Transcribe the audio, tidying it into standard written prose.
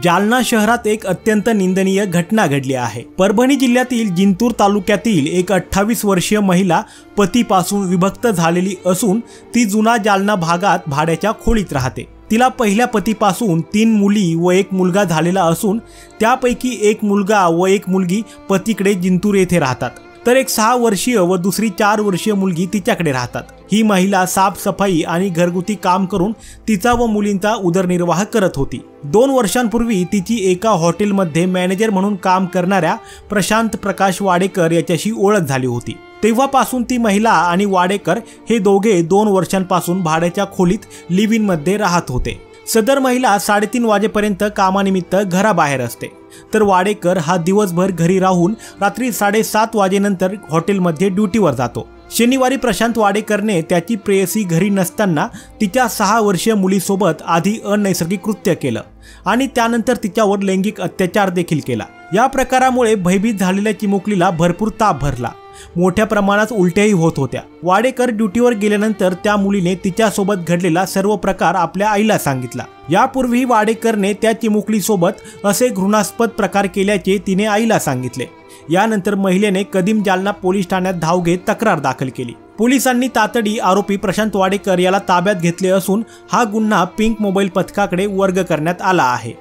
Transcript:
जालना शहरात एक अत्यंत निंदनीय घटना घडली आहे। परभणी जिल्ह्यातील जिंतूर तालुक्यातील एक 28 वर्षीय महिला पतीपासून विभक्त झालेली असून ती जुना जालना भागात भाड्याच्या खोलीत राहते। तिला पहिल्या पतीपासून 3 मुली व 1 मुलगा झालेला असून त्यापैकी 1 मुलगा व 1 मुलगी पतीकडे जिंतूर येथे राहतात, तर एक 6 वर्षीय व दुसरी 4 वर्षीय मुलगी तिच्याकडे राहतात। ही महिला साफसफाई आणि घरगुती काम करून तिचा व मुलींचा उदरनिर्वाह करत होती। 2 वर्षांपूर्वी तिची एका हॉटेलमध्ये मॅनेजर म्हणून काम करणाऱ्या प्रशांत प्रकाश वाडेकर याच्याशी ओळख झाली होती। तेव्हापासून ती महिला आणि वाडेकर हे दोघे 2 वर्षांपासून भाड्याच्या खोलीत लिव्ह इन मध्ये राहत होते। सदर महिला 3:30 वाजेपर्यंत कामानिमित्त घराबाहेर असते, तर वाडेकर हा दिवसभर घरी राहून रात्री 7:30 वाजेनंतर हॉटेलमध्ये ड्युटीवर जातो। शनिवारी प्रशांत वाडेकरने त्याची प्रेयसी घरी नसताना तिच्या 6 वर्षीय मुलीसोबत आधी अनैसर्गिक कृत्य केलं आणि त्यानंतर तिच्यावर लैंगिक अत्याचार देखील केला। या प्रकारामुळे भयभीत झालेल्या चिमुकलीला भरपूर ताप भरला, मोठ्या प्रमाणात उलट्याही होत होत्या। वाडेकर ड्युटीवर गेल्यानंतर त्या मुलीने तिच्यासोबत घडलेला सर्व प्रकार आपल्या आईला सांगितला। यापूर्वी वाडेकरने त्या चिमुकलीसोबत असे घृणास्पद प्रकार केल्याचे तिने आईला सांगितले। यानंतर महिलेने कदीम जालना पोलीस ठाण्यात धाव घेत तक्रार दाखल केली। पोलिसांनी तातडी आरोपी प्रशांत वाडेकर याला ताब्यात घेतले असून हा गुन्हा पिंक मोबाईल पथकाकडे वर्ग करण्यात आला आहे।